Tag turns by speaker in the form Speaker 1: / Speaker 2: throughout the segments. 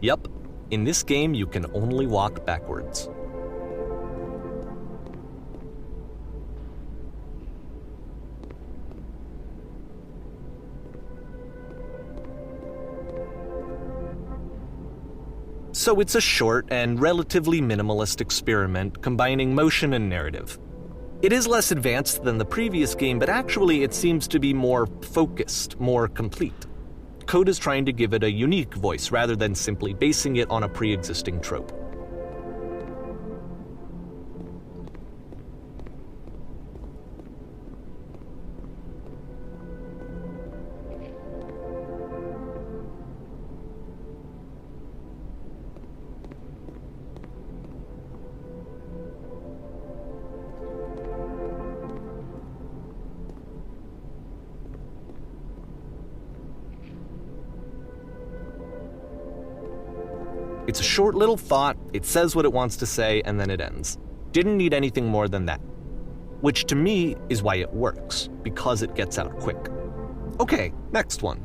Speaker 1: Yup, in this game you can only walk backwards. So it's a short and relatively minimalist experiment combining motion and narrative. It is less advanced than the previous game, but actually it seems to be more focused, more complete. Code is trying to give it a unique voice rather than simply basing it on a pre-existing trope. It's a short little thought, it says what it wants to say, and then it ends. Didn't need anything more than that. Which to me is why it works, because it gets out quick. Okay, next one.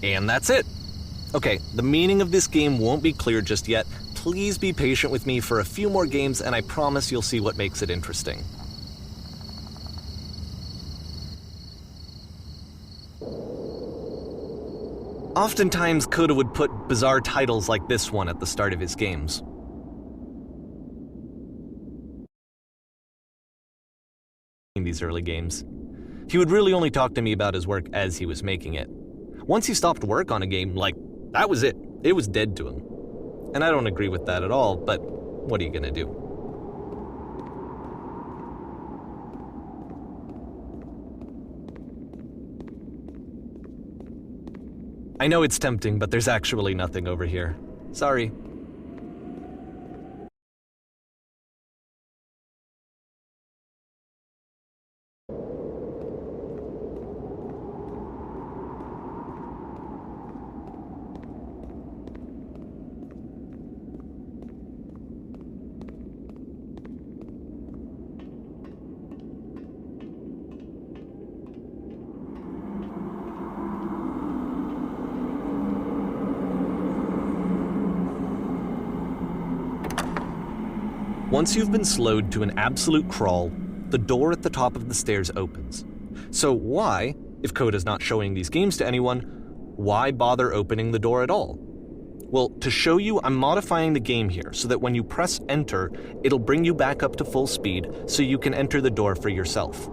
Speaker 1: And that's it. Okay, the meaning of this game won't be clear just yet. Please be patient with me for a few more games and I promise you'll see what makes it interesting. Oftentimes, Coda would put bizarre titles like this one at the start of his games. In these early games, he would really only talk to me about his work as he was making it. Once he stopped work on a game, like, that was it. It was dead to him. And I don't agree with that at all, but what are you gonna do? I know it's tempting, but there's actually nothing over here. Sorry. Once you've been slowed to an absolute crawl, the door at the top of the stairs opens. So why, if Coda's not showing these games to anyone, why bother opening the door at all? Well, to show you, I'm modifying the game here so that when you press enter, it'll bring you back up to full speed so you can enter the door for yourself.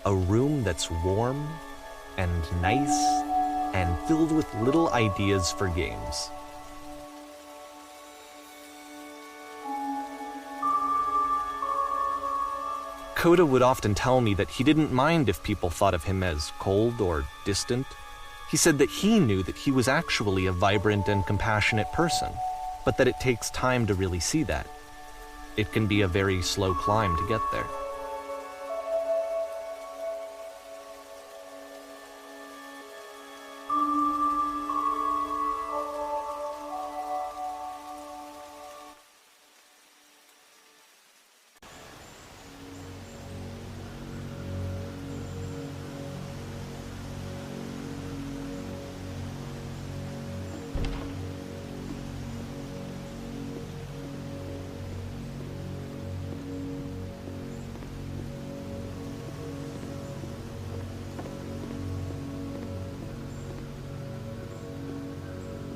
Speaker 1: A room that's warm and nice and filled with little ideas for games. Coda would often tell me that he didn't mind if people thought of him as cold or distant. He said that he knew that he was actually a vibrant and compassionate person, but that it takes time to really see that. It can be a very slow climb to get there.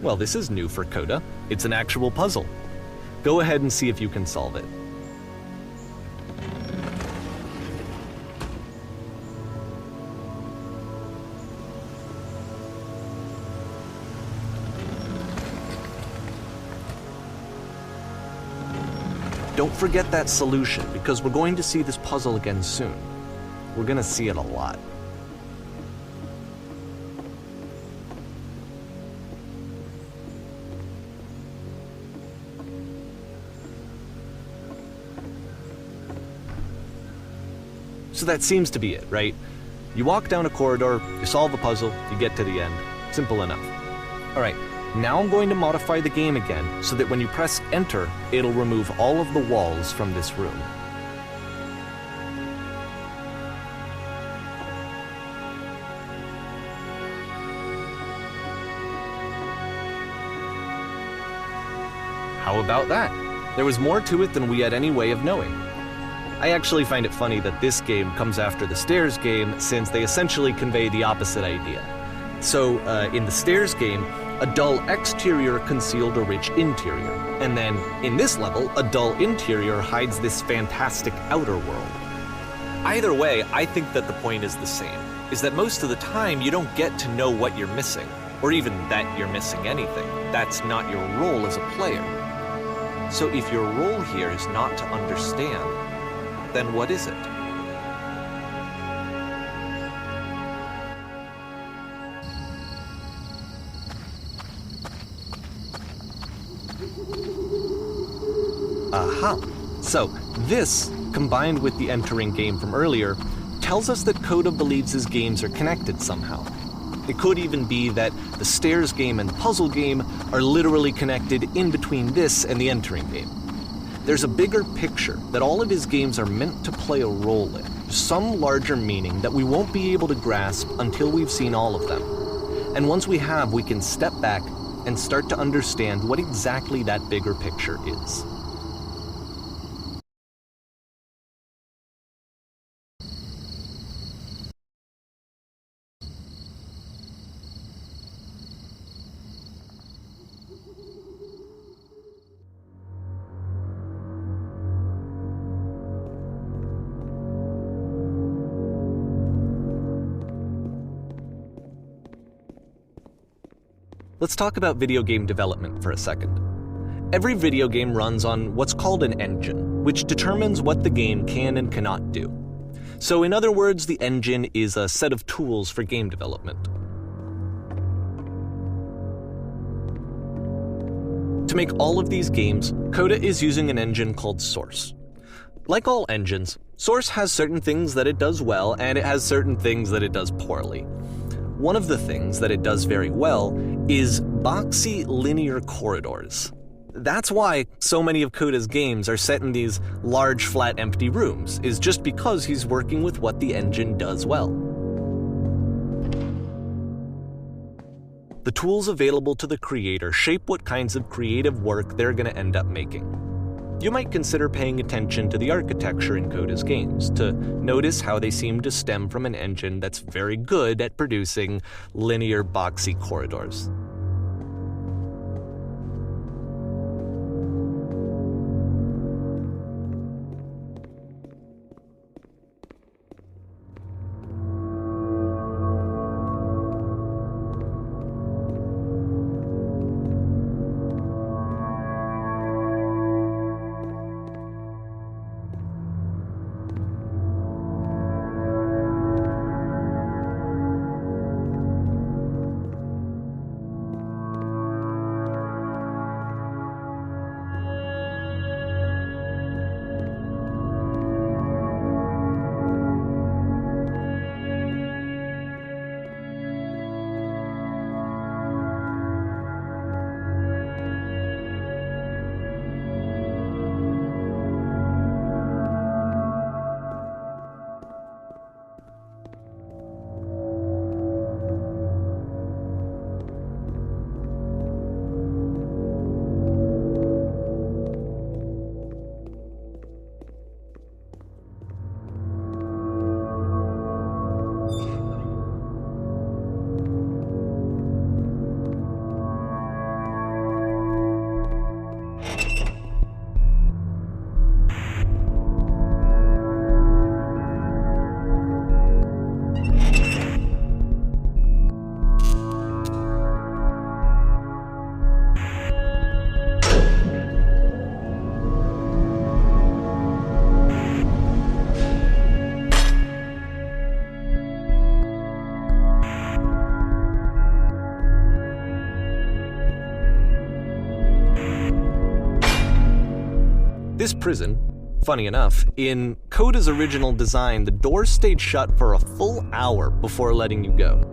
Speaker 1: Well, this is new for Coda. It's an actual puzzle. Go ahead and see if you can solve it. don't forget that solution, because we're going to see this puzzle again soon. We're going to see it a lot. So that seems to be it, right? You walk down a corridor, you solve a puzzle, you get to the end. Simple enough. All right, now I'm going to modify the game again so that when you press enter, it'll remove all of the walls from this room. How about that? There was more to it than we had any way of knowing. I actually find it funny that this game comes after the stairs game, since they essentially convey the opposite idea. So, in the stairs game, a dull exterior concealed a rich interior. And then, in this level, a dull interior hides this fantastic outer world. Either way, I think that the point is the same, is that most of the time you don't get to know what you're missing, or even that you're missing anything. That's not your role as a player. So if your role here is not to understand, then what is it? Aha! So, this, combined with the entering game from earlier, tells us that Coda believes his games are connected somehow. It could even be that the stairs game and the puzzle game are literally connected in between this and the entering game. There's a bigger picture that all of his games are meant to play a role in, some larger meaning that we won't be able to grasp until we've seen all of them. And once we have, we can step back and start to understand what exactly that bigger picture is. Let's talk about video game development for a second. Every video game runs on what's called an engine, which determines what the game can and cannot do. So in other words, the engine is a set of tools for game development. To make all of these games, Coda is using an engine called Source. Like all engines, Source has certain things that it does well, and it has certain things that it does poorly. One of the things that it does very well is boxy linear corridors. That's why so many of Coda's games are set in these large, flat, empty rooms, is just because he's working with what the engine does well. The tools available to the creator shape what kinds of creative work they're going to end up making. You might consider paying attention to the architecture in Coda's games to notice how they seem to stem from an engine that's very good at producing linear, boxy corridors. This prison, funny enough, in Coda's original design, the doors stayed shut for a full hour before letting you go.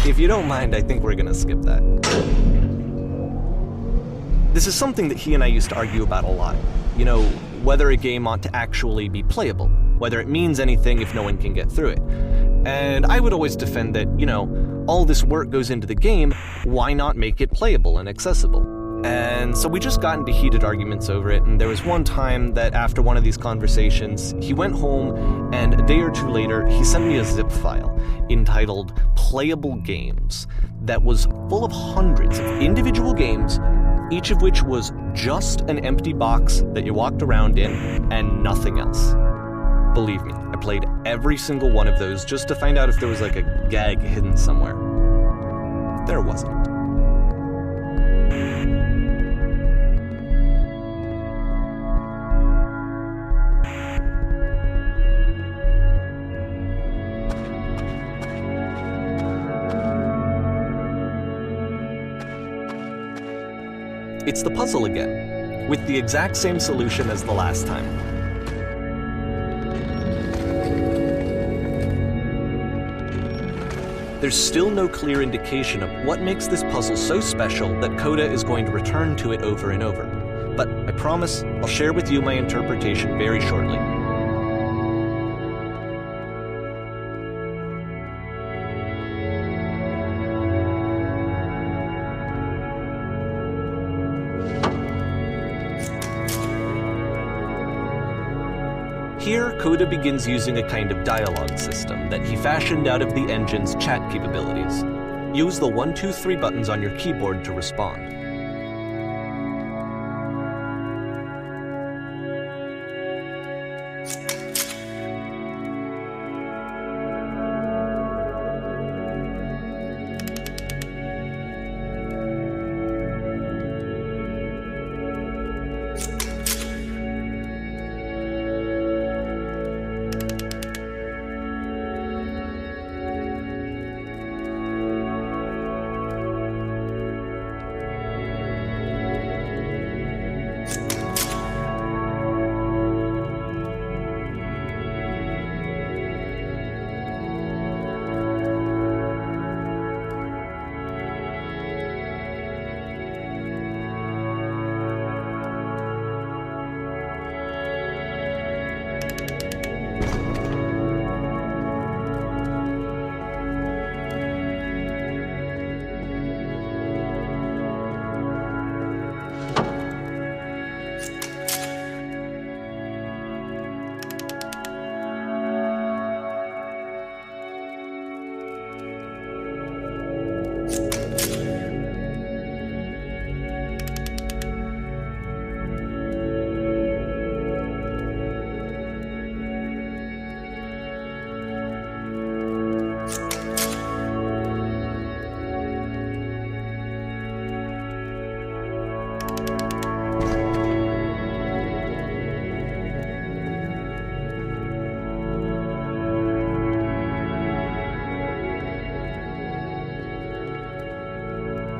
Speaker 1: If you don't mind, I think we're gonna skip that. This is something that he and I used to argue about a lot. You know, whether a game ought to actually be playable, whether it means anything if no one can get through it. And I would always defend that, you know, all this work goes into the game, why not make it playable and accessible? And so we just got into heated arguments over it, and there was one time that after one of these conversations, he went home, and a day or two later, he sent me a zip file entitled Playable Games that was full of hundreds of individual games, each of which was just an empty box that you walked around in and nothing else. Believe me, I played every single one of those just to find out if there was like a gag hidden somewhere. There wasn't. It's the puzzle again, with the exact same solution as the last time. There's still no clear indication of what makes this puzzle so special that Coda is going to return to it over and over. But I promise I'll share with you my interpretation very shortly. Here, Coda begins using a kind of dialogue system that he fashioned out of the engine's chat capabilities. Use the 1, 2, 3 buttons on your keyboard to respond.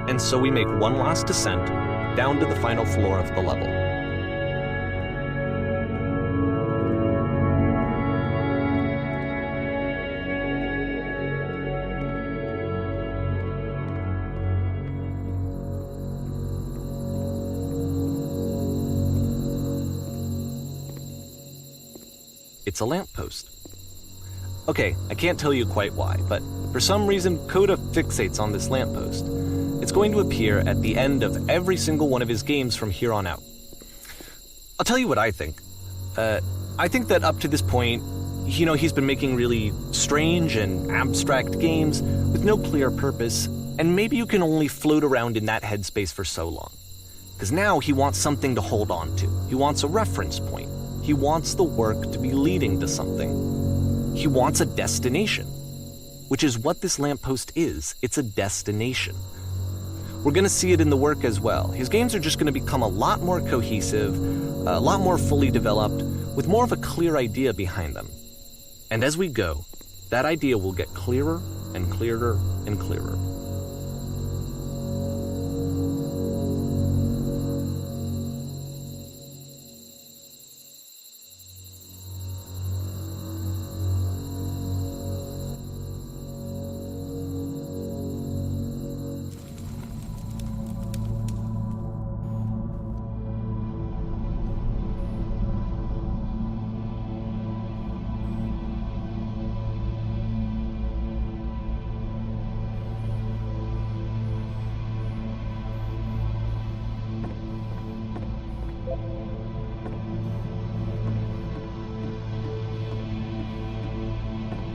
Speaker 1: And so we make one last descent down to the final floor of the level. It's a lamppost. Okay, I can't tell you quite why, but for some reason Coda fixates on this lamppost. It's going to appear at the end of every single one of his games from here on out. I'll tell you what I think. I think that up to this point, you know, he's been making really strange and abstract games with no clear purpose, and maybe you can only float around in that headspace for so long. Because now he wants something to hold on to. He wants a reference point. He wants the work to be leading to something. He wants a destination, which is what this lamppost is. It's a destination. We're going to see it in the work as well. His games are just going to become a lot more cohesive, a lot more fully developed, with more of a clear idea behind them. And as we go, that idea will get clearer and clearer and clearer.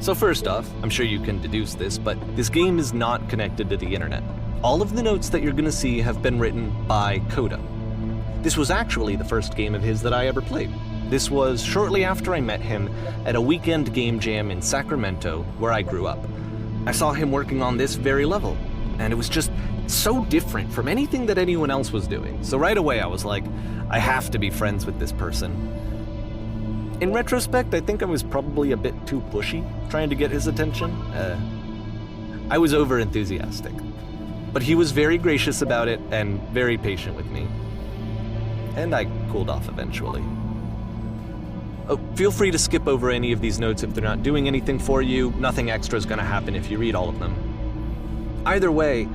Speaker 1: So first off, I'm sure you can deduce this, but this game is not connected to the internet. All of the notes that you're gonna see have been written by Coda. This was actually the first game of his that I ever played. This was shortly after I met him at a weekend game jam in Sacramento, where I grew up. I saw him working on this very level, and it was just so different from anything that anyone else was doing. So right away I was like, I have to be friends with this person. In retrospect, I think I was probably a bit too pushy, trying to get his attention. I was over-enthusiastic. But he was very gracious about it and very patient with me. And I cooled off eventually. Oh, feel free to skip over any of these notes if they're not doing anything for you. Nothing extra is going to happen if you read all of them. Either way,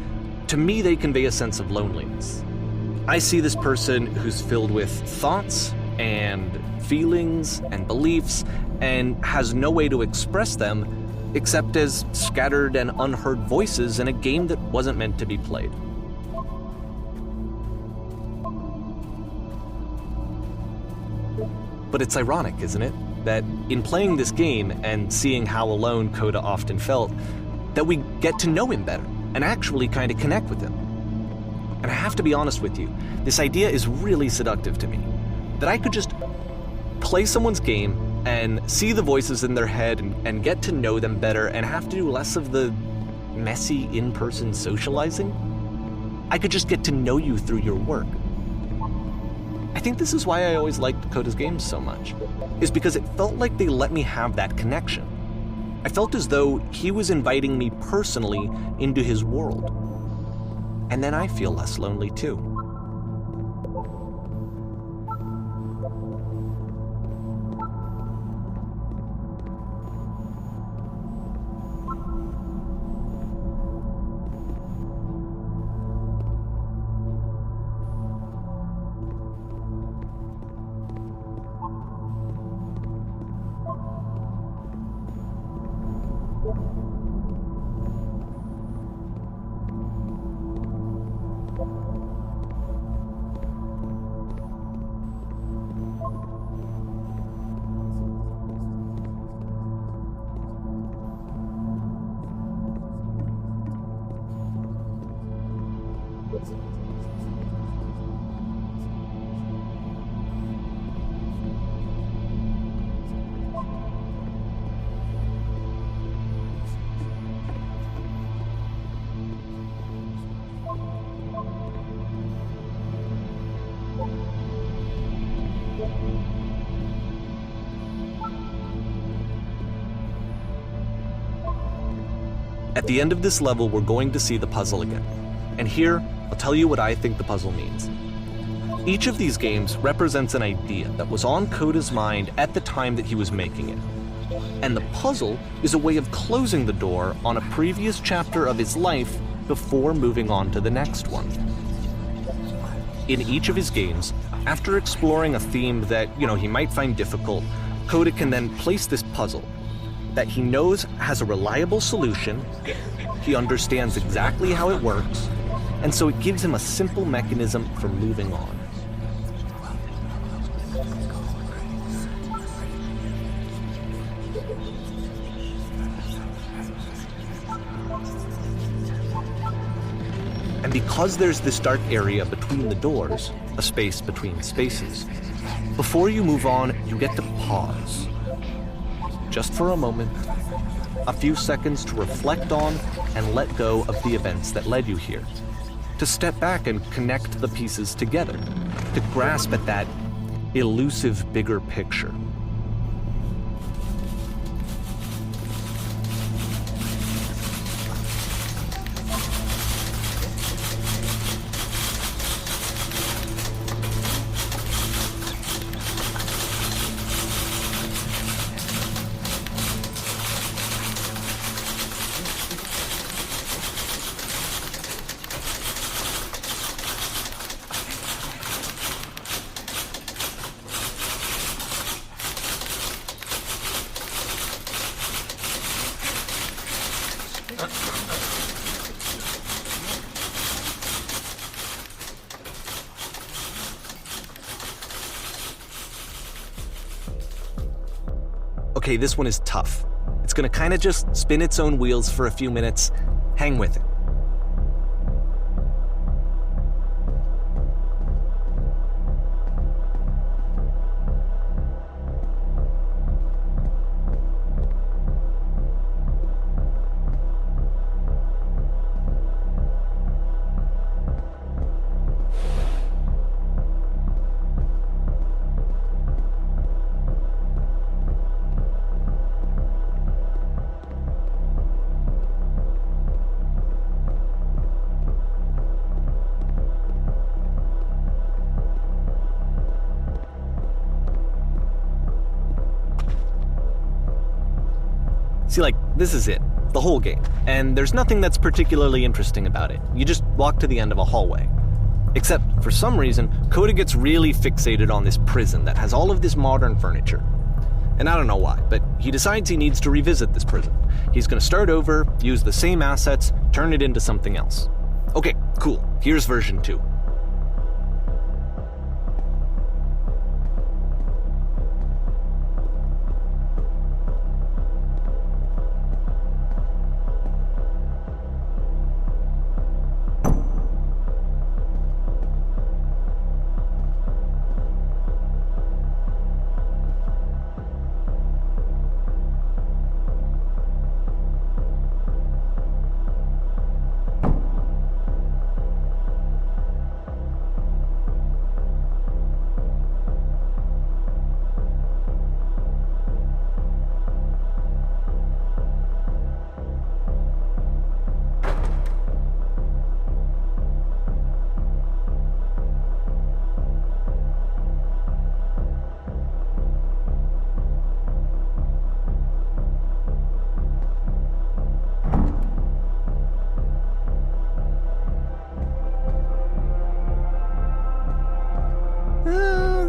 Speaker 1: to me they convey a sense of loneliness. I see this person who's filled with thoughts and feelings and beliefs and has no way to express them except as scattered and unheard voices in a game that wasn't meant to be played. But it's ironic, isn't it, that in playing this game and seeing how alone Coda often felt, that we get to know him better and actually kind of connect with him. And I have to be honest with you, this idea is really seductive to me. That I could just play someone's game and see the voices in their head and get to know them better and have to do less of the messy in-person socializing. I could just get to know you through your work. I think this is why I always liked Coda's games so much, is because it felt like they let me have that connection. I felt as though he was inviting me personally into his world. And then I feel less lonely too. At the end of this level, we're going to see the puzzle again. And here, I'll tell you what I think the puzzle means. Each of these games represents an idea that was on Coda's mind at the time that he was making it. And the puzzle is a way of closing the door on a previous chapter of his life before moving on to the next one. In each of his games, after exploring a theme that, he might find difficult, Coda can then place this puzzle that he knows has a reliable solution, he understands exactly how it works, and so it gives him a simple mechanism for moving on. And because there's this dark area between the doors, a space between spaces, before you move on, you get to pause. Just for a moment, a few seconds to reflect on and let go of the events that led you here. To step back and connect the pieces together. To grasp at that elusive bigger picture. Okay, this one is tough. It's gonna kinda just spin its own wheels for a few minutes. Hang with it. See, like, this is it. The whole game. And there's nothing that's particularly interesting about it. You just walk to the end of a hallway. Except, for some reason, Coda gets really fixated on this prison that has all of this modern furniture. And I don't know why, but he decides he needs to revisit this prison. He's gonna start over, use the same assets, turn it into something else. Okay, cool. Here's version 2.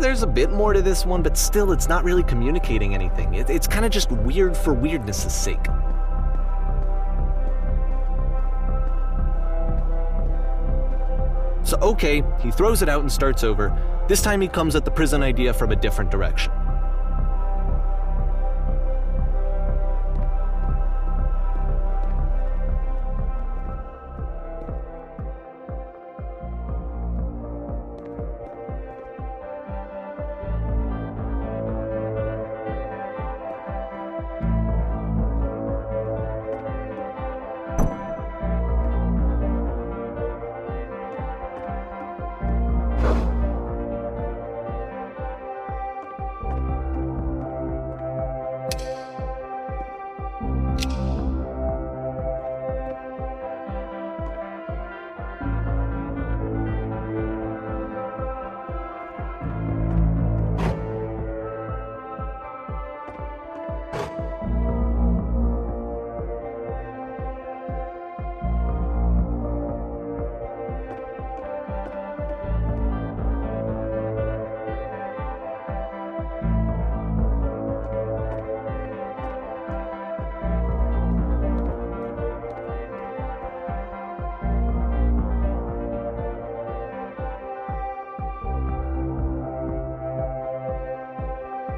Speaker 1: There's a bit more to this one, but still it's not really communicating anything. It's kind of just weird for weirdness' sake. So okay, he throws it out and starts over. This time he comes at the prison idea from a different direction.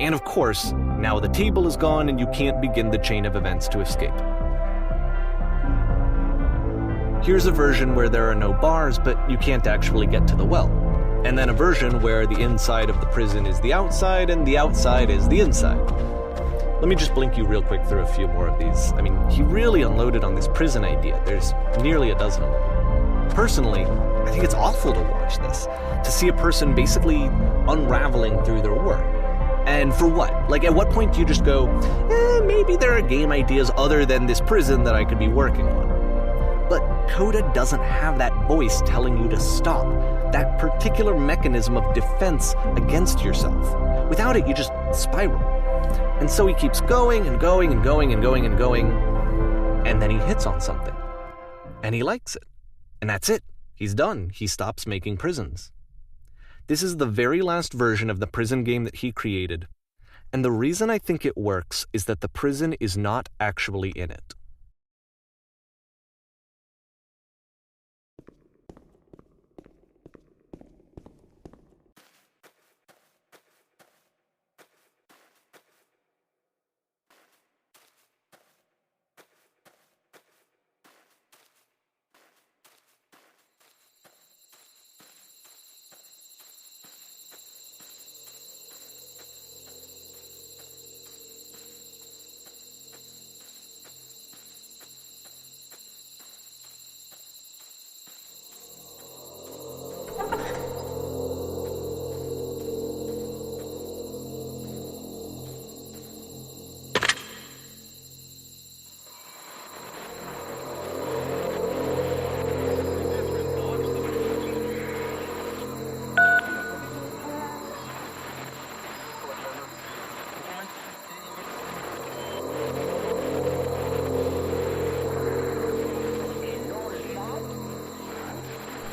Speaker 1: And of course, now the table is gone and you can't begin the chain of events to escape. Here's a version where there are no bars, but you can't actually get to the well. And then a version where the inside of the prison is the outside and the outside is the inside. Let me just blink you real quick through a few more of these. I mean, he really unloaded on this prison idea. There's nearly a dozen of them. Personally, I think it's awful to watch this, to see a person basically unraveling through their work. And for what? Like, at what point do you just go, maybe there are game ideas other than this prison that I could be working on? But Coda doesn't have that voice telling you to stop, that particular mechanism of defense against yourself. Without it, you just spiral. And so he keeps going and going and going and going and going, and then he hits on something. And he likes it. And that's it. He's done. He stops making prisons. This is the very last version of the prison game that he created, and the reason I think it works is that the prison is not actually in it.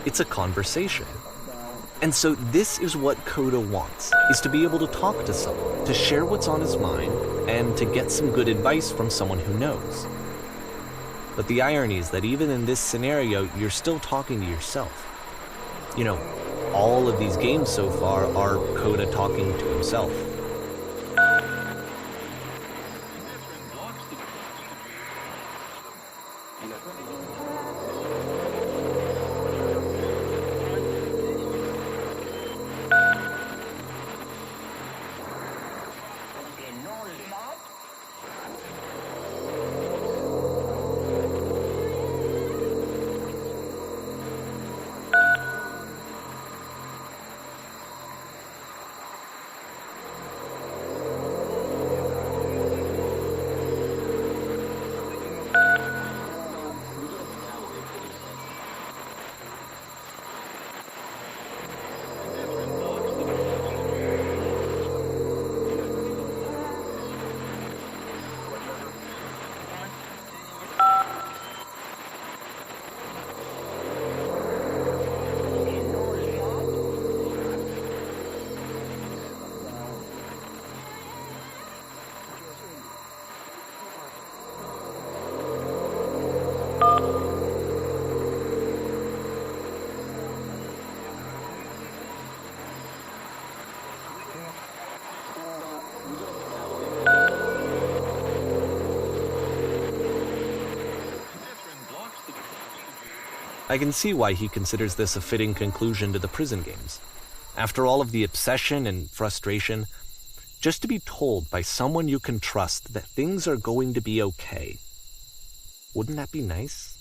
Speaker 1: It's a conversation. And so this is what Coda wants, is to be able to talk to someone, to share what's on his mind, and to get some good advice from someone who knows. But the irony is that even in this scenario, you're still talking to yourself. You know, all of these games so far are Coda talking to himself. I can see why he considers this a fitting conclusion to the prison games. After all of the obsession and frustration, just to be told by someone you can trust that things are going to be okay. Wouldn't that be nice?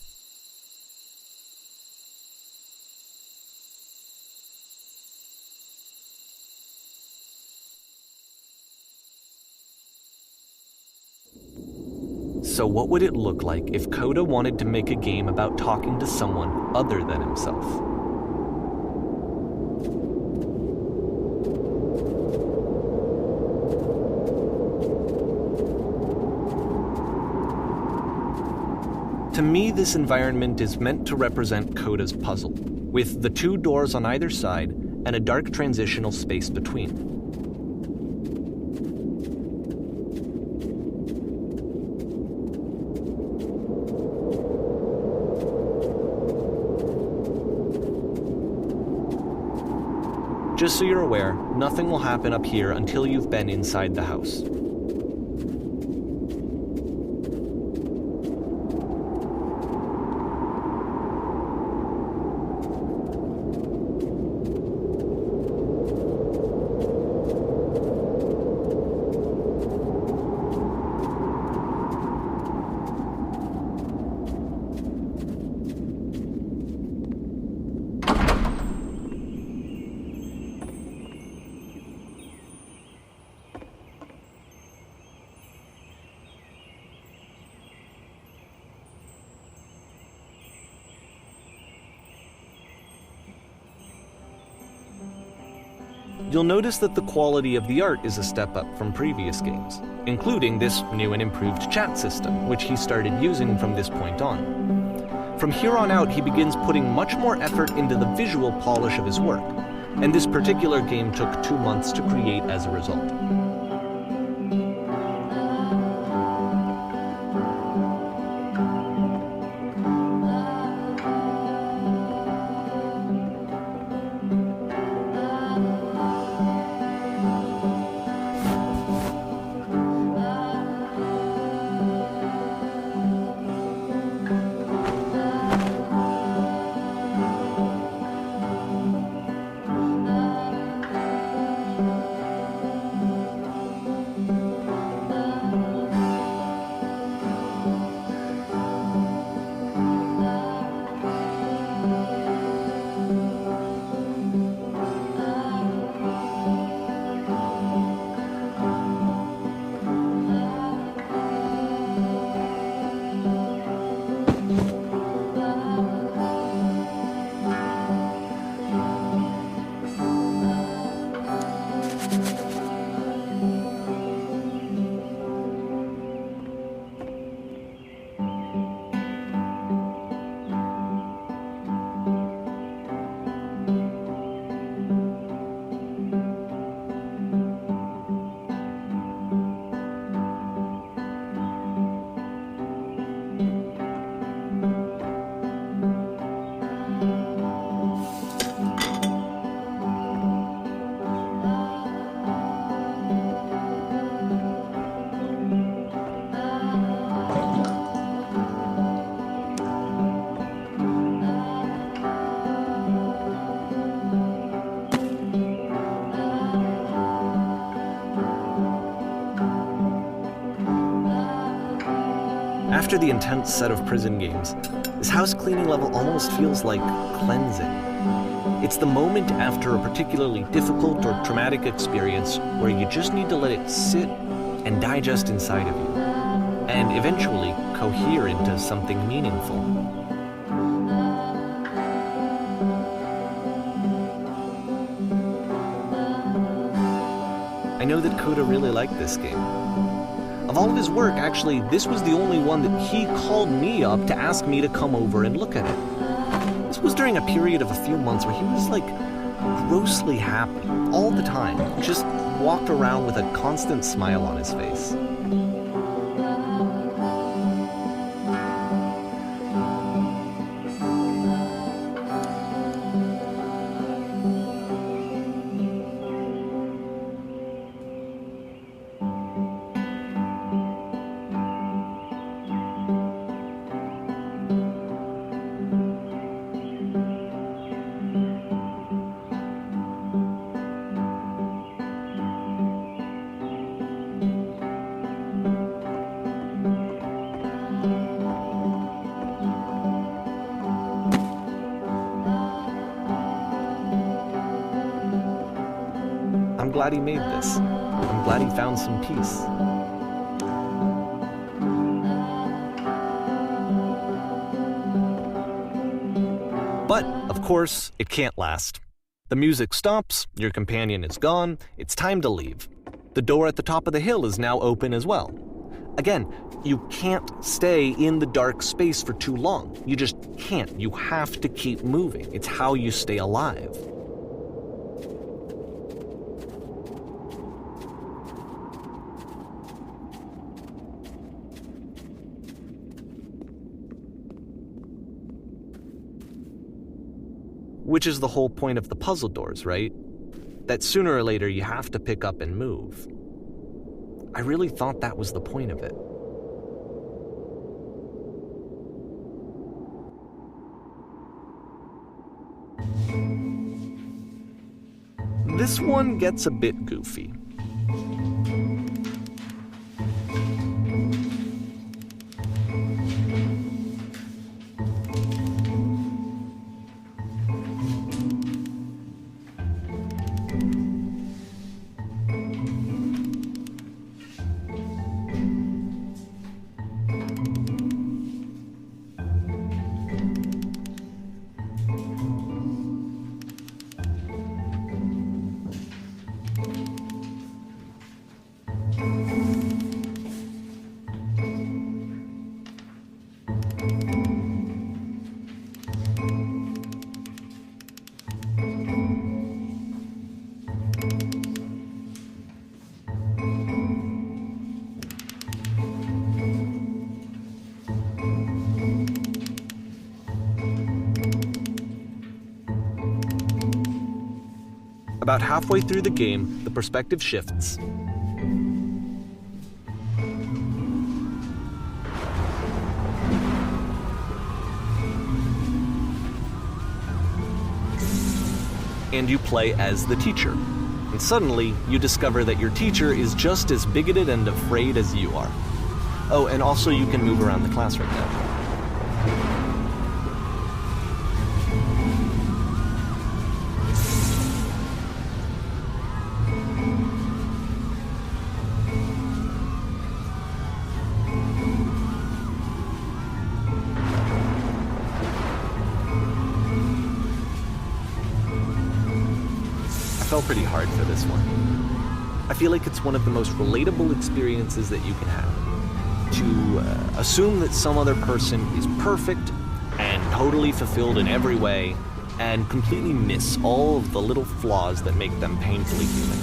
Speaker 1: So what would it look like if Coda wanted to make a game about talking to someone other than himself? To me, this environment is meant to represent Coda's puzzle, with the two doors on either side and a dark transitional space between. Just so you're aware, nothing will happen up here until you've been inside the house. You'll notice that the quality of the art is a step up from previous games, including this new and improved chat system, which he started using from this point on. From here on out, he begins putting much more effort into the visual polish of his work, and this particular game took 2 months to create as a result. After the intense set of prison games, this house cleaning level almost feels like cleansing. It's the moment after a particularly difficult or traumatic experience where you just need to let it sit and digest inside of you, and eventually cohere into something meaningful. I know that Coda really liked this game. Of all of his work, actually, this was the only one that he called me up to ask me to come over and look at it. This was during a period of a few months where he was like grossly happy all the time, just walked around with a constant smile on his face. I'm glad he made this. I'm glad he found some peace. But, of course, it can't last. The music stops, your companion is gone, it's time to leave. The door at the top of the hill is now open as well. Again, you can't stay in the dark space for too long. You just can't. You have to keep moving. It's how you stay alive. Which is the whole point of the puzzle doors, right? That sooner or later you have to pick up and move. I really thought that was the point of it. This one gets a bit goofy. About halfway through the game, the perspective shifts. And you play as the teacher. And suddenly, you discover that your teacher is just as bigoted and afraid as you are. Oh, and also you can move around the classroom now. I fell pretty hard for this one. I feel like it's one of the most relatable experiences that you can have. To assume that some other person is perfect and totally fulfilled in every way, and completely miss all of the little flaws that make them painfully human.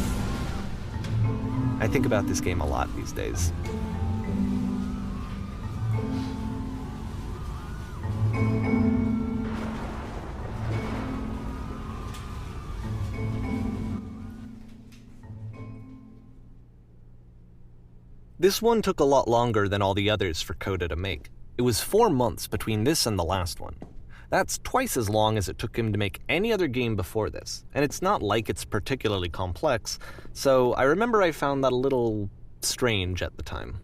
Speaker 1: I think about this game a lot these days. This one took a lot longer than all the others for Coda to make. It was 4 months between this and the last one. That's twice as long as it took him to make any other game before this, and it's not like it's particularly complex, so I remember I found that a little strange at the time.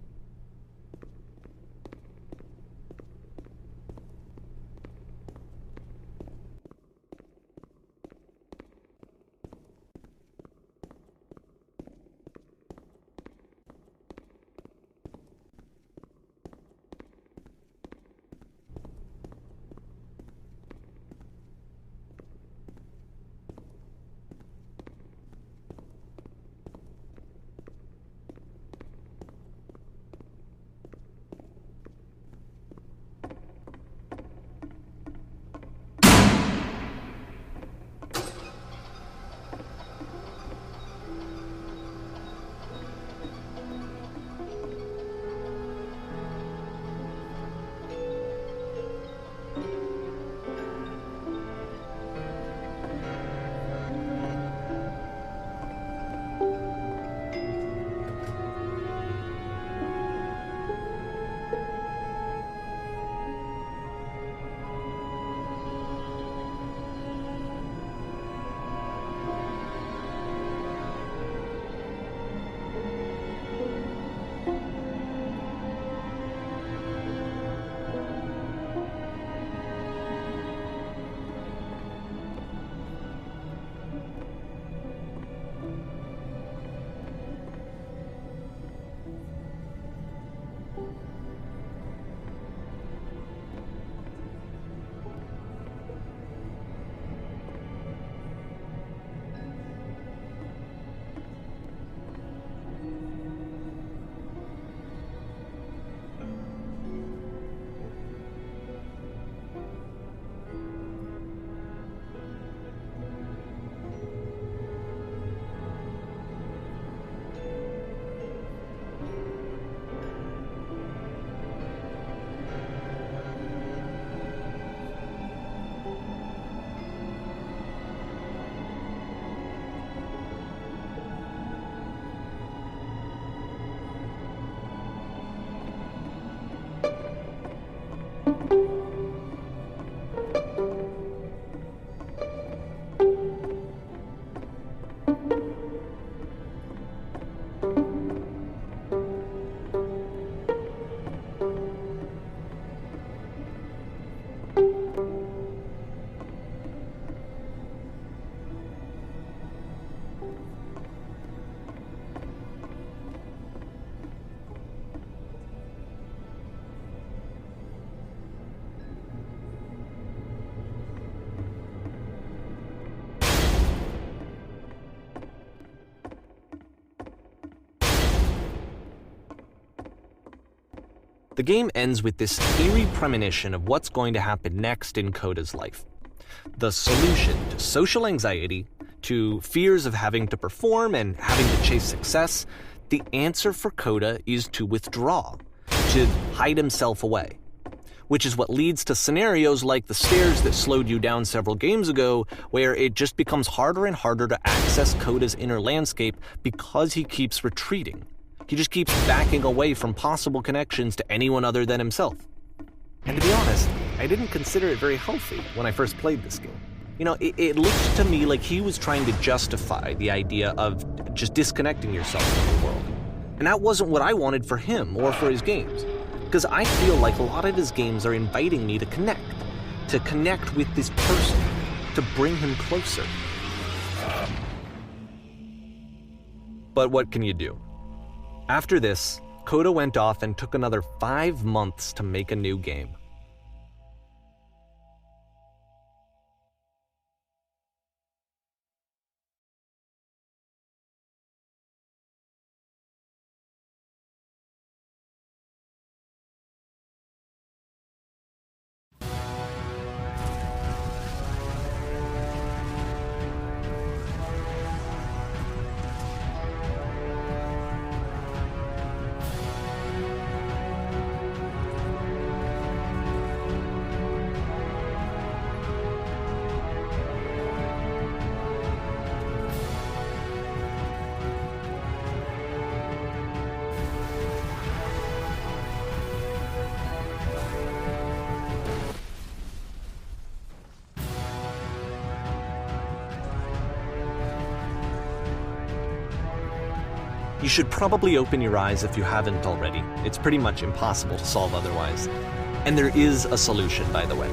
Speaker 1: The game ends with this eerie premonition of what's going to happen next in Coda's life. The solution to social anxiety, to fears of having to perform and having to chase success, the answer for Coda is to withdraw, to hide himself away. Which is what leads to scenarios like the stairs that slowed you down several games ago, where it just becomes harder and harder to access Coda's inner landscape because he keeps retreating. He just keeps backing away from possible connections to anyone other than himself. And to be honest, I didn't consider it very healthy when I first played this game. It looked to me like he was trying to justify the idea of just disconnecting yourself from the world. And that wasn't what I wanted for him or for his games. Because I feel like a lot of his games are inviting me to connect with this person, to bring him closer. But what can you do? After this, Coda went off and took another 5 months to make a new game. You should probably open your eyes if you haven't already. It's pretty much impossible to solve otherwise. And there is a solution, by the way.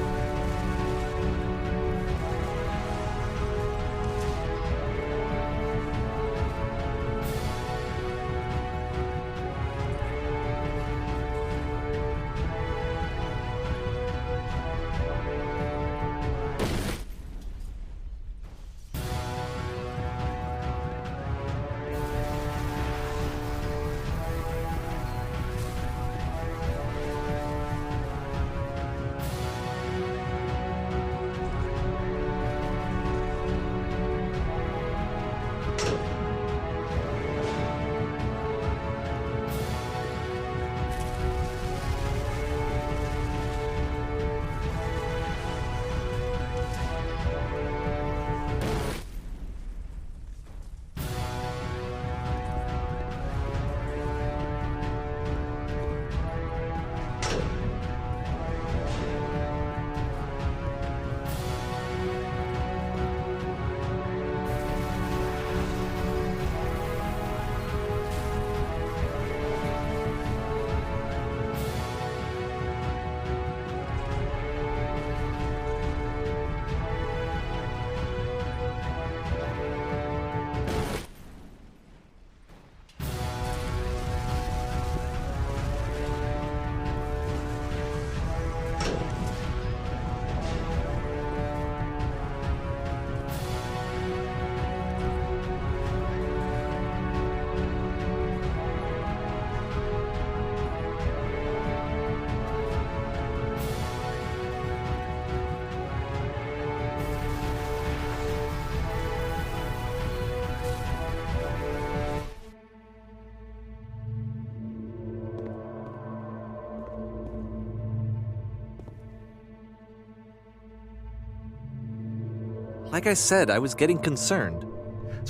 Speaker 1: Like I said, I was getting concerned.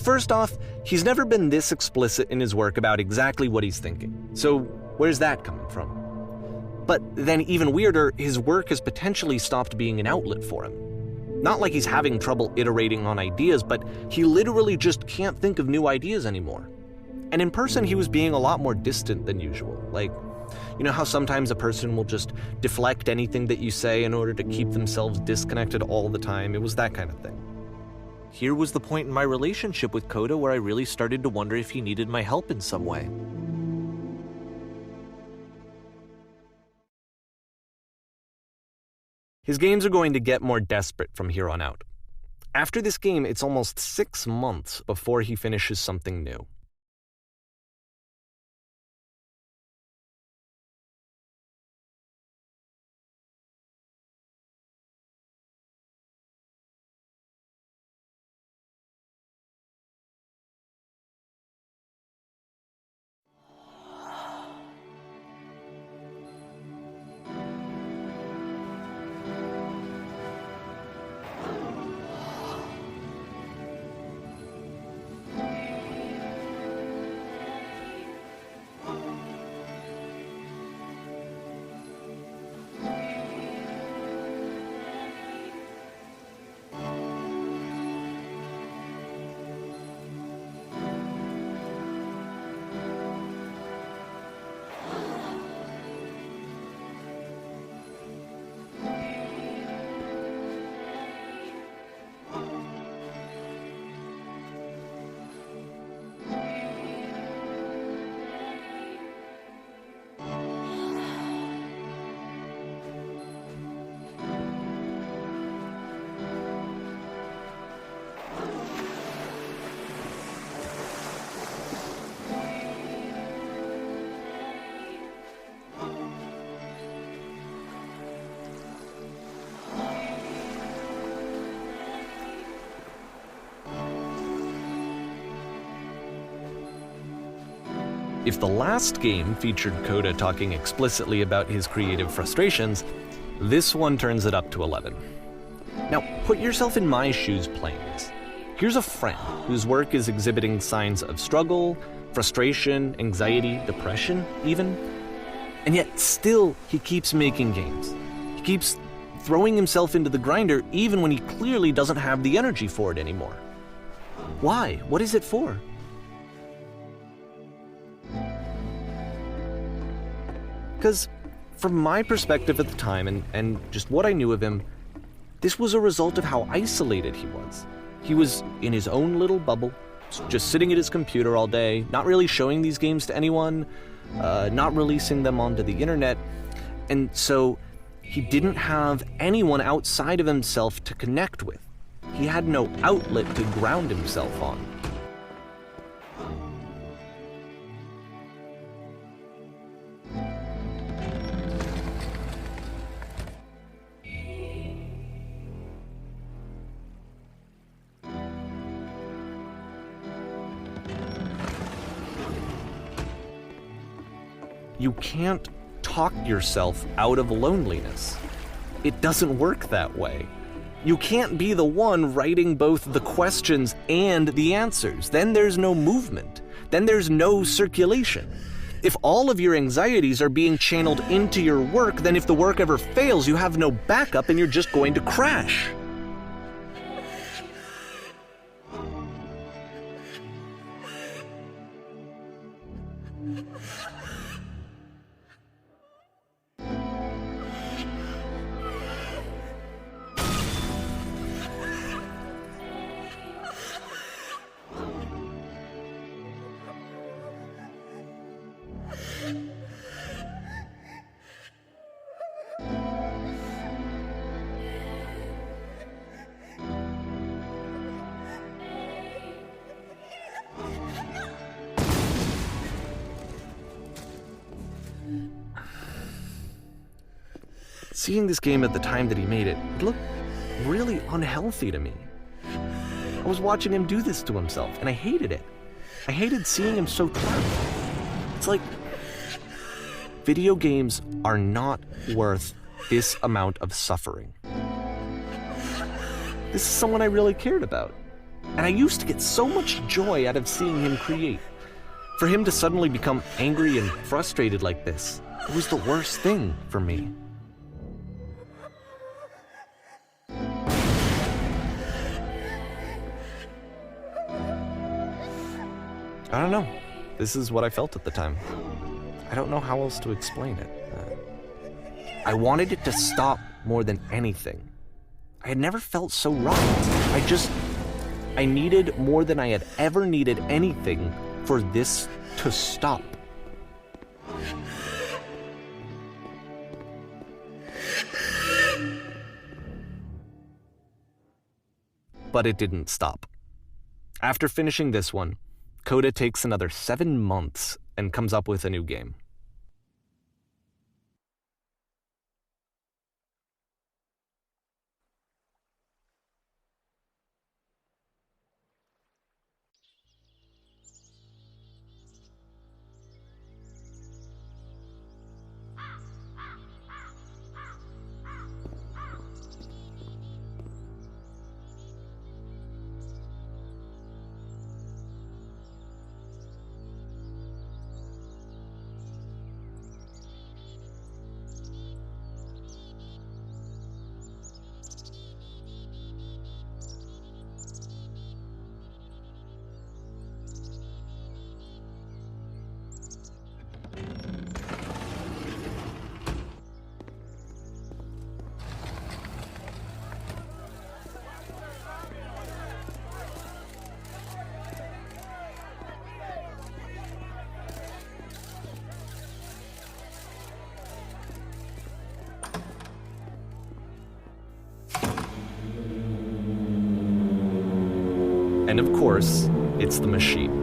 Speaker 1: First off, he's never been this explicit in his work about exactly what he's thinking. So where's that coming from? But then even weirder, his work has potentially stopped being an outlet for him. Not like he's having trouble iterating on ideas, but he literally just can't think of new ideas anymore. And in person, he was being a lot more distant than usual. Like, you know how sometimes a person will just deflect anything that you say in order to keep themselves disconnected all the time? It was that kind of thing. Here was the point in my relationship with Coda where I really started to wonder if he needed my help in some way. His games are going to get more desperate from here on out. After this game, it's almost 6 months before he finishes something new. If the last game featured Coda talking explicitly about his creative frustrations, this one turns it up to 11. Now, put yourself in my shoes playing this. Here's a friend whose work is exhibiting signs of struggle, frustration, anxiety, depression, even. And yet, still, he keeps making games. He keeps throwing himself into the grinder even when he clearly doesn't have the energy for it anymore. Why? What is it for? Because from my perspective at the time and just what I knew of him, this was a result of how isolated he was. He was in his own little bubble, just sitting at his computer all day, not really showing these games to anyone, not releasing them onto the internet, and so he didn't have anyone outside of himself to connect with. He had no outlet to ground himself on. You can't talk yourself out of loneliness. It doesn't work that way. You can't be the one writing both the questions and the answers. Then there's no movement. Then there's no circulation. If all of your anxieties are being channeled into your work, then if the work ever fails, you have no backup and you're just going to crash. Seeing this game at the time that he made it, it looked really unhealthy to me. I was watching him do this to himself, and I hated it. I hated seeing him so trapped. It's like, video games are not worth this amount of suffering. This is someone I really cared about, and I used to get so much joy out of seeing him create. For him to suddenly become angry and frustrated like this, it was the worst thing for me. I don't know. This is what I felt at the time. I don't know how else to explain it. I wanted it to stop more than anything. I had never felt so wrong. I needed more than I had ever needed anything for this to stop. But it didn't stop. After finishing this one, Coda takes another 7 months and comes up with a new game. And of course, it's the machine.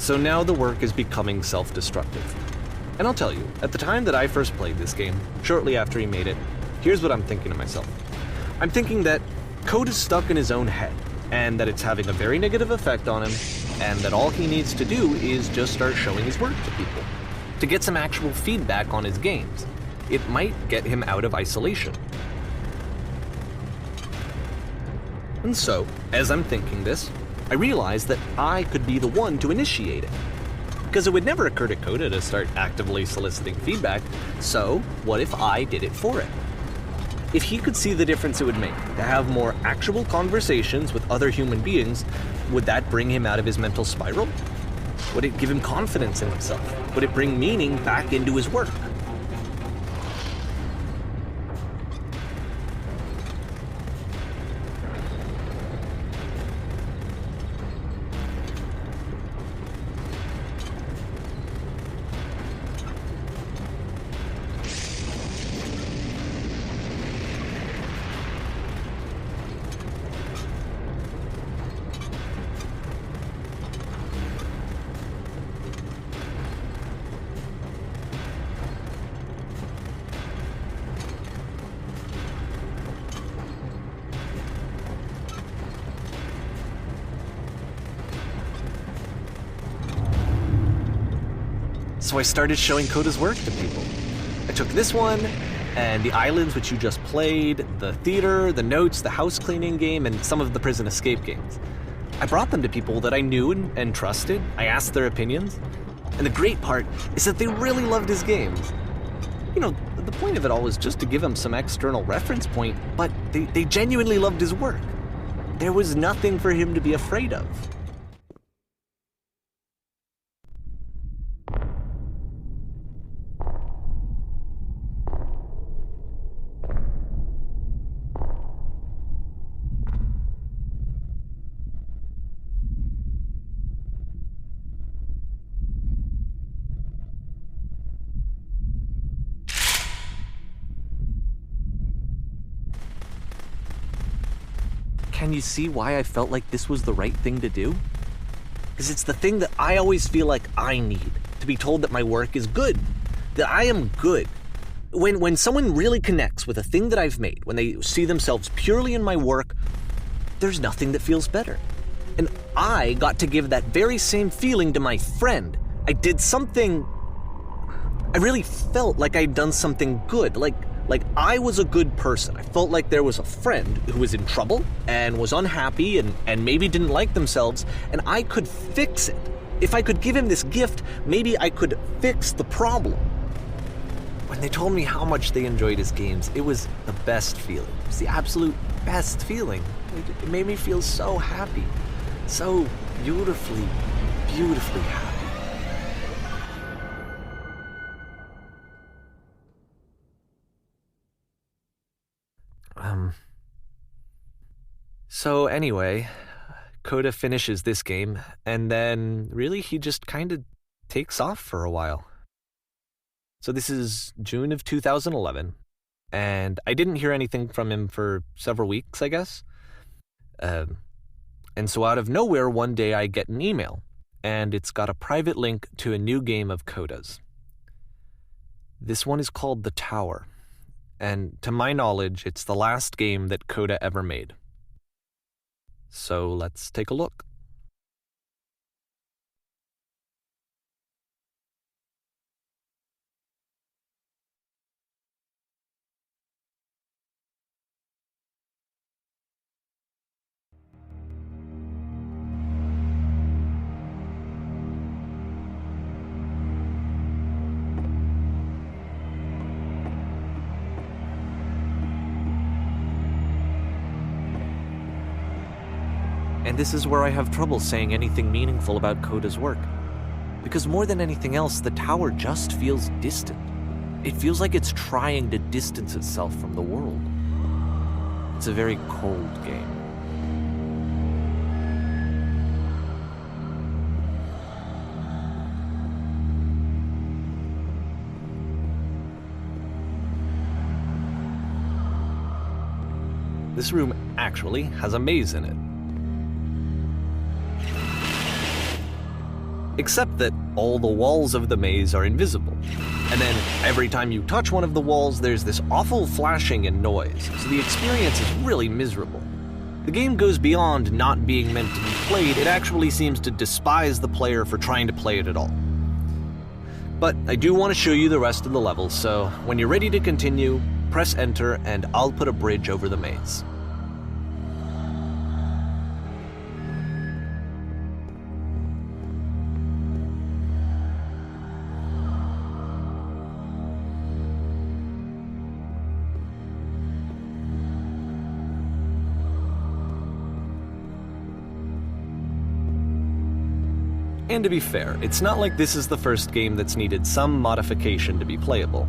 Speaker 1: So now the work is becoming self-destructive. And I'll tell you, at the time that I first played this game, shortly after he made it, here's what I'm thinking to myself. I'm thinking that code is stuck in his own head, and that it's having a very negative effect on him, and that all he needs to do is just start showing his work to people, to get some actual feedback on his games. It might get him out of isolation. And so, as I'm thinking this, I realize that I could be the one to initiate it. Because it would never occur to Coda to start actively soliciting feedback, so what if I did it for it? If he could see the difference it would make to have more actual conversations with other human beings, would that bring him out of his mental spiral? Would it give him confidence in himself? Would it bring meaning back into his work? So I started showing Coda's work to people. I took this one, and the islands which you just played, the theater, the notes, the house cleaning game, and some of the prison escape games. I brought them to people that I knew and trusted. I asked their opinions. And the great part is that they really loved his games. You know, the point of it all was just to give him some external reference point, but they genuinely loved his work. There was nothing for him to be afraid of. Can you see why I felt like this was the right thing to do? Because it's the thing that I always feel like I need, to be told that my work is good, that I am good. When someone really connects with a thing that I've made, when they see themselves purely in my work, there's nothing that feels better. And I got to give that very same feeling to my friend. I did something, I really felt like I'd done something good, like I was a good person. I felt like there was a friend who was in trouble and was unhappy and maybe didn't like themselves, and I could fix it. If I could give him this gift, maybe I could fix the problem. When they told me how much they enjoyed his games, it was the best feeling. It was the absolute best feeling. It made me feel so happy, so beautifully, beautifully happy. So anyway, Coda finishes this game, and then really he just kind of takes off for a while. So this is June of 2011, and I didn't hear anything from him for several weeks, I guess. And so out of nowhere, one day I get an email, and it's got a private link to a new game of Coda's. This one is called The Tower, and to my knowledge, it's the last game that Coda ever made. So let's take a look. And this is where I have trouble saying anything meaningful about Coda's work. Because more than anything else, the tower just feels distant. It feels like it's trying to distance itself from the world. It's a very cold game. This room actually has a maze in it. Except that all the walls of the maze are invisible. And then every time you touch one of the walls, there's this awful flashing and noise, so the experience is really miserable. The game goes beyond not being meant to be played, it actually seems to despise the player for trying to play it at all. But I do want to show you the rest of the levels, so when you're ready to continue, press enter and I'll put a bridge over the maze. And to be fair, it's not like this is the first game that's needed some modification to be playable.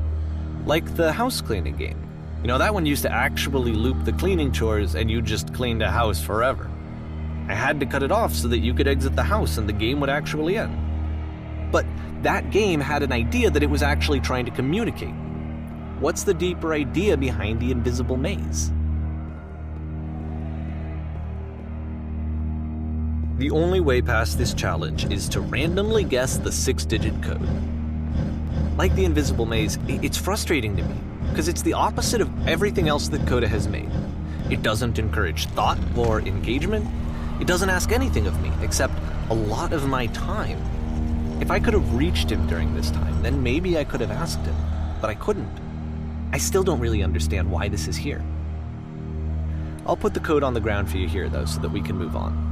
Speaker 1: Like the house cleaning game. You know, that one used to actually loop the cleaning chores and you just cleaned a house forever. I had to cut it off so that you could exit the house and the game would actually end. But that game had an idea that it was actually trying to communicate. What's the deeper idea behind the invisible maze? The only way past this challenge is to randomly guess the 6-digit code. Like the invisible maze, it's frustrating to me, because it's the opposite of everything else that Coda has made. It doesn't encourage thought or engagement. It doesn't ask anything of me, except a lot of my time. If I could have reached him during this time, then maybe I could have asked him, but I couldn't. I still don't really understand why this is here. I'll put the code on the ground for you here, though, so that we can move on.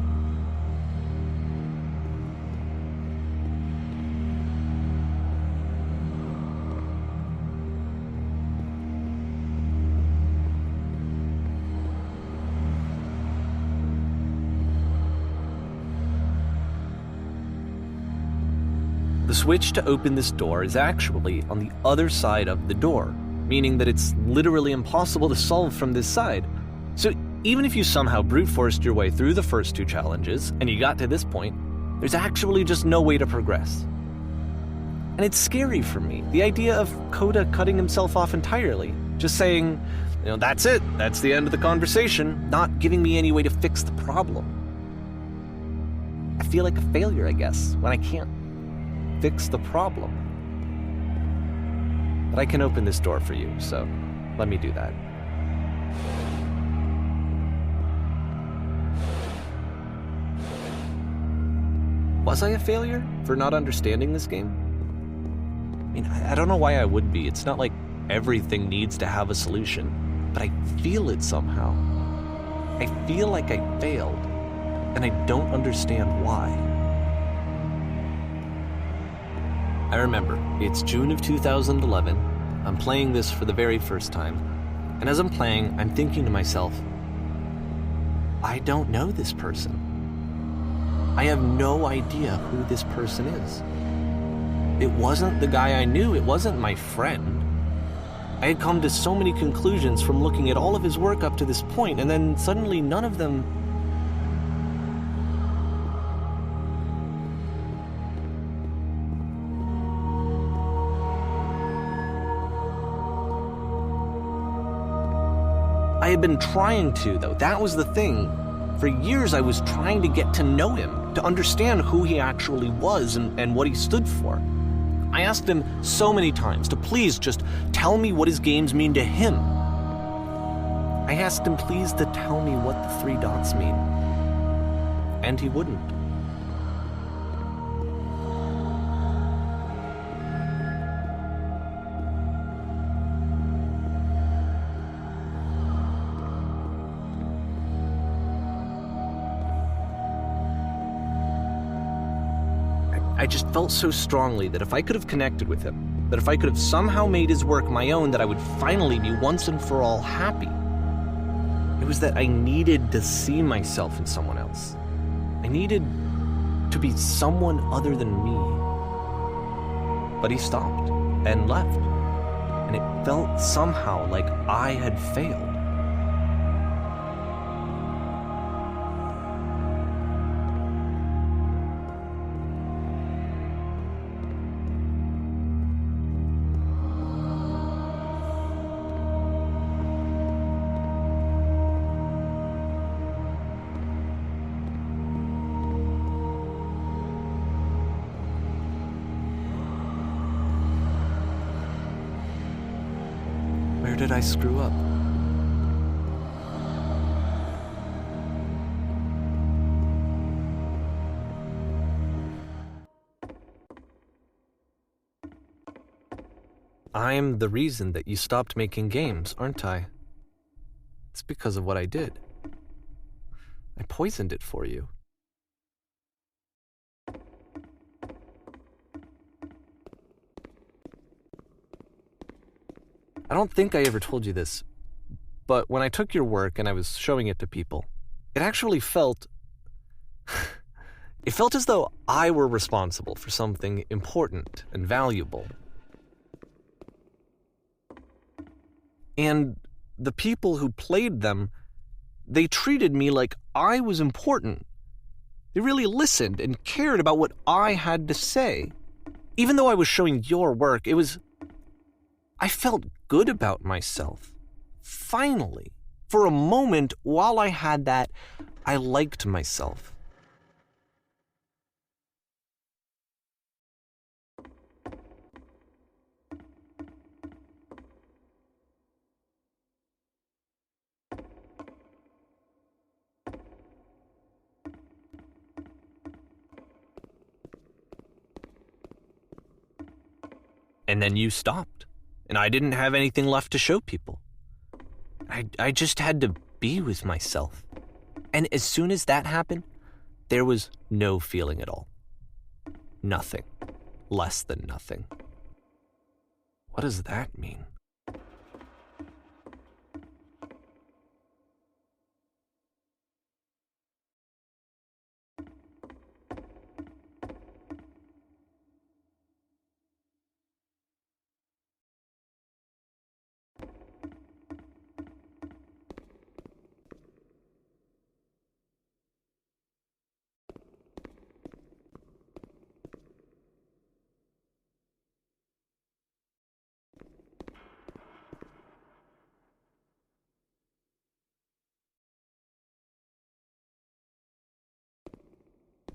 Speaker 1: The switch to open this door is actually on the other side of the door, meaning that it's literally impossible to solve from this side. So even if you somehow brute forced your way through the first 2 challenges, and you got to this point, there's actually just no way to progress. And it's scary for me, the idea of Coda cutting himself off entirely, just saying, you know, that's it, that's the end of the conversation, not giving me any way to fix the problem. I feel like a failure, I guess, when I can't fix the problem. But I can open this door for you, so let me do that. Was I a failure for not understanding this game? I mean, I don't know why I would be. It's not like everything needs to have a solution, but I feel it somehow. I feel like I failed, and I don't understand why. I remember, it's June of 2011, I'm playing this for the very first time, and as I'm playing, I'm thinking to myself, I don't know this person. I have no idea who this person is. It wasn't the guy I knew, it wasn't my friend. I had come to so many conclusions from looking at all of his work up to this point, and then suddenly none of them... I had been trying to, though. That was the thing. For years, I was trying to get to know him, to understand who he actually was and what he stood for. I asked him so many times to please just tell me what his games mean to him. I asked him please to tell me what the 3 dots mean. And he wouldn't. I just felt so strongly that if I could have connected with him, that if I could have somehow made his work my own, that I would finally be once and for all happy. It was that I needed to see myself in someone else. I needed to be someone other than me. But he stopped and left, and it felt somehow like I had failed. Where did I screw up? I'm the reason that you stopped making games, aren't I? It's because of what I did. I poisoned it for you. I don't think I ever told you this, but when I took your work and I was showing it to people, it actually felt... it felt as though I were responsible for something important and valuable. And the people who played them, they treated me like I was important. They really listened and cared about what I had to say. Even though I was showing your work, I felt good about myself. Finally. For a moment, while I had that, I liked myself. And then you stopped, and I didn't have anything left to show people. I just had to be with myself. And as soon as that happened, there was no feeling at all. Nothing. Less than nothing. What does that mean?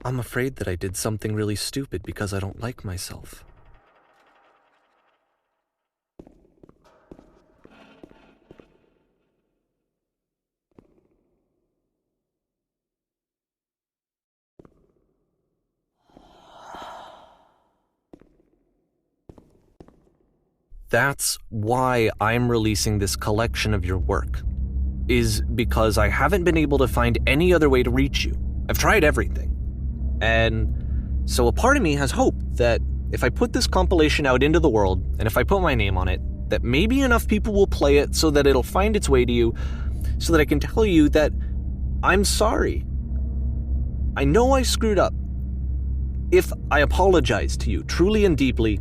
Speaker 1: I'm afraid that I did something really stupid because I don't like myself. That's why I'm releasing this collection of your work, is because I haven't been able to find any other way to reach you. I've tried everything. And so a part of me has hope that if I put this compilation out into the world, and if I put my name on it, that maybe enough people will play it so that it'll find its way to you, so that I can tell you that I'm sorry. I know I screwed up. If I apologize to you truly and deeply,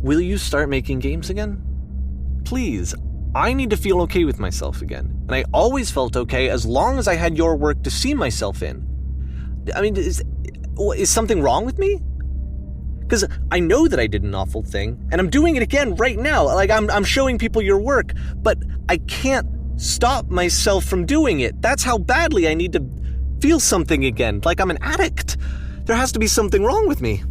Speaker 1: will you start making games again? Please, I need to feel okay with myself again. And I always felt okay as long as I had your work to see myself in. I mean, is something wrong with me? Because I know that I did an awful thing, and I'm doing it again right now. Like, I'm showing people your work, but I can't stop myself from doing it. That's how badly I need to feel something again, like I'm an addict. There has to be something wrong with me.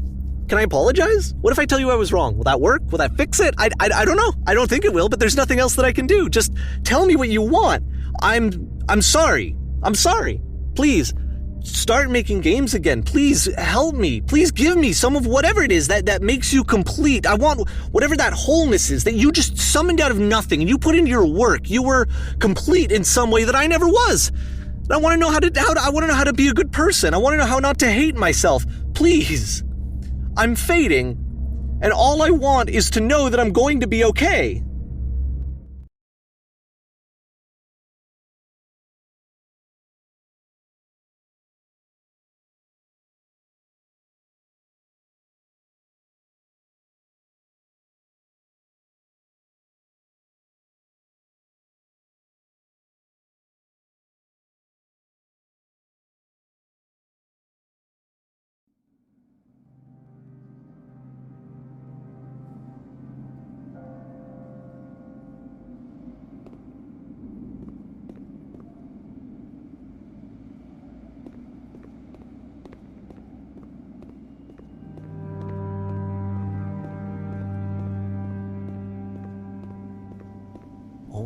Speaker 1: Can I apologize? What if I tell you I was wrong? Will that work? Will that fix it? I don't know. I don't think it will, but there's nothing else that I can do. Just tell me what you want. I'm sorry. I'm sorry. Please, start making games again. Please help me. Please give me some of whatever it is that makes you complete. I want whatever that wholeness is that you just summoned out of nothing and you put into your work. You were complete in some way that I never was. And I want to know I want to know how to be a good person. I want to know how not to hate myself. Please. I'm fading, and all I want is to know that I'm going to be okay.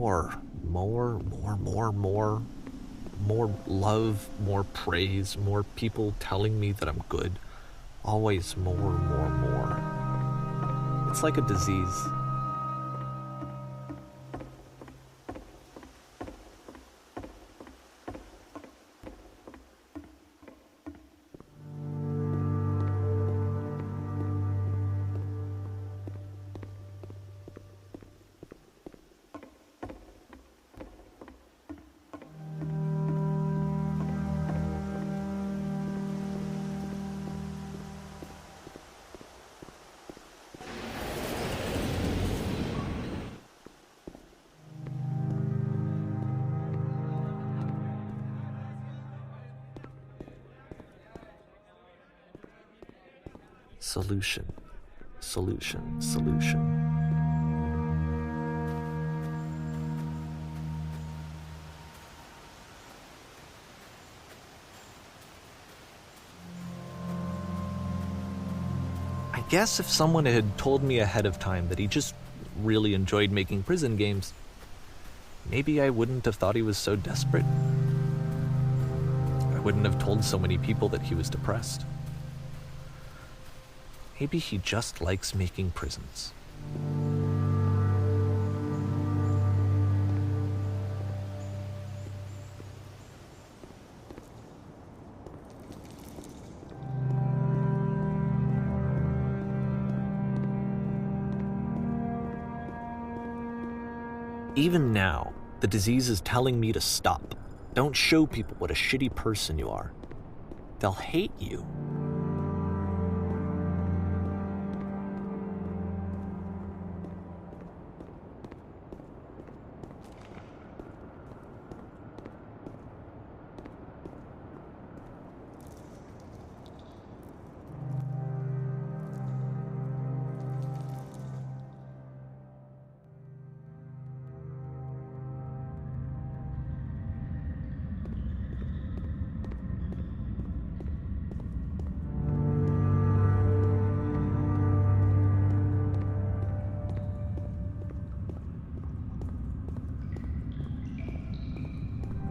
Speaker 1: more love, more praise, more people telling me that I'm good. Always more. It's like a disease. Solution. I guess if someone had told me ahead of time that he just really enjoyed making prison games, maybe I wouldn't have thought he was so desperate. I wouldn't have told so many people that he was depressed. Maybe he just likes making prisons. Even now, the disease is telling me to stop. Don't show people what a shitty person you are. They'll hate you.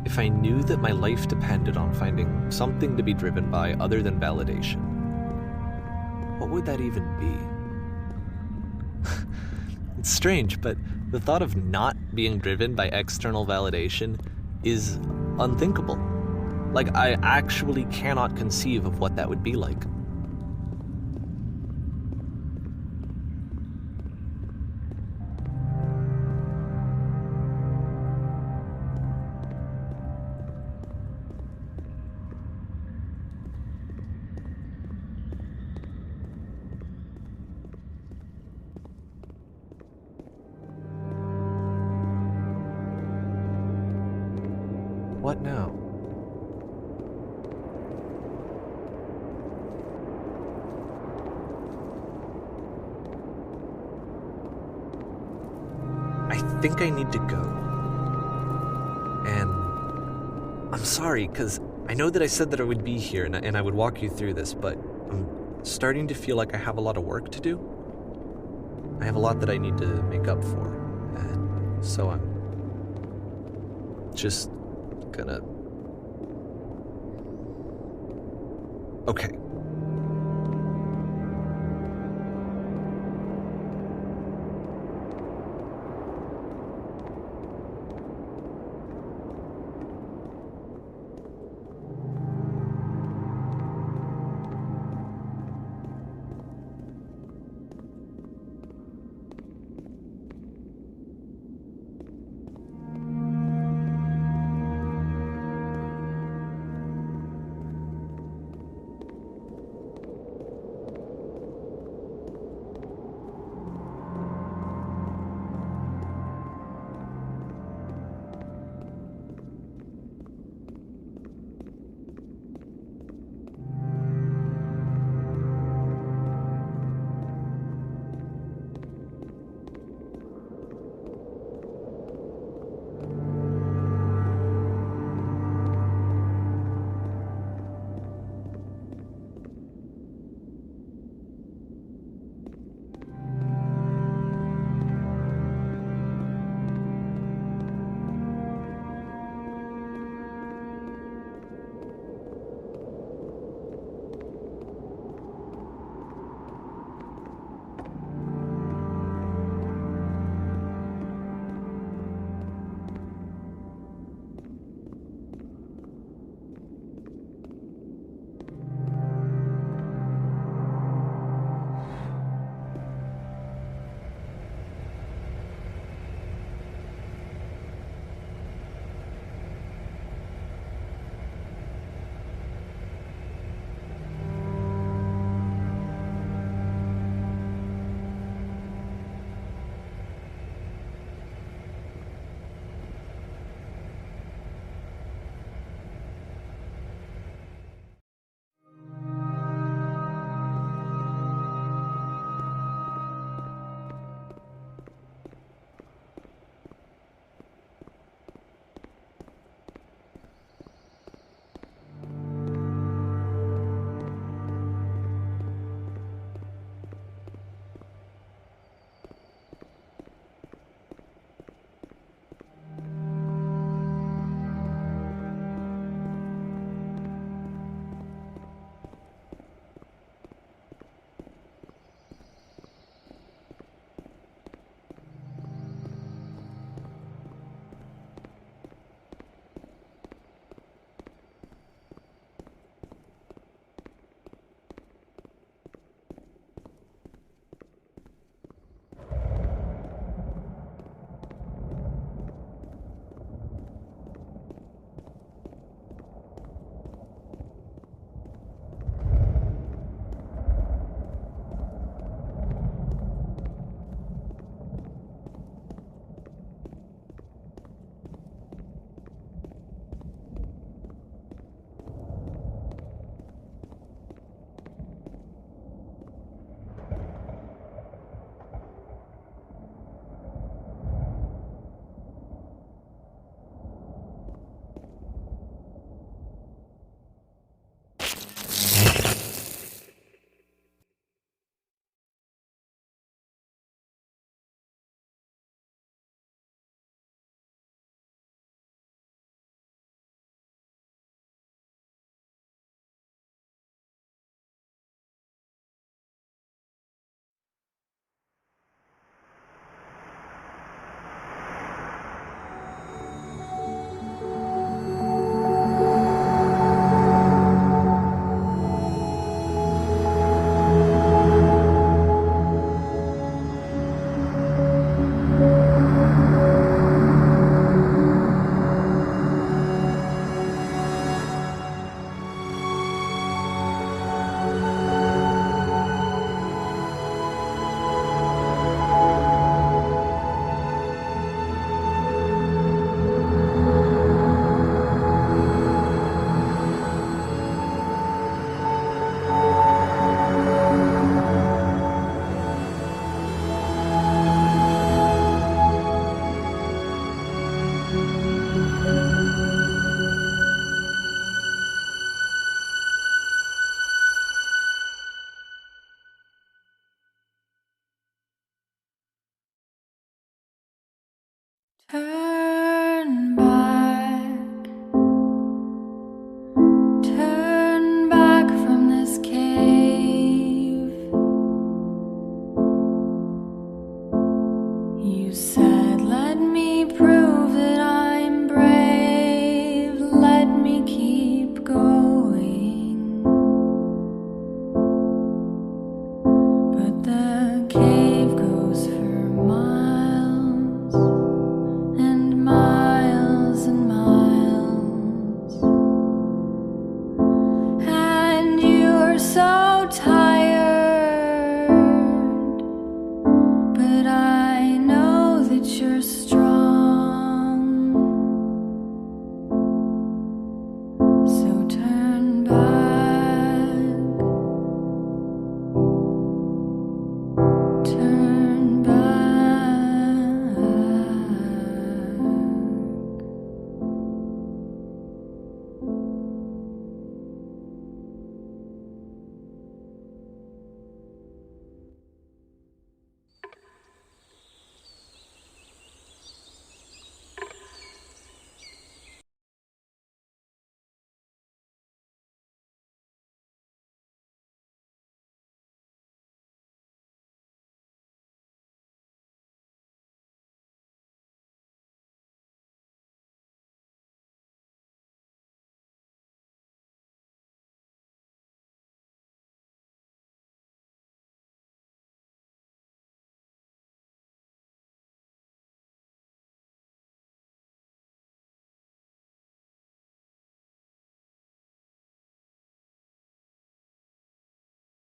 Speaker 1: If I knew that my life depended on finding something to be driven by other than validation, what would that even be? It's strange, but the thought of not being driven by external validation is unthinkable. Like, I actually cannot conceive of what that would be like. What now? I think I need to go. And I'm sorry, because I know that I said that I would be here and I would walk you through this, but I'm starting to feel like I have a lot of work to do. I have a lot that I need to make up for, and so I'm just gonna... Okay.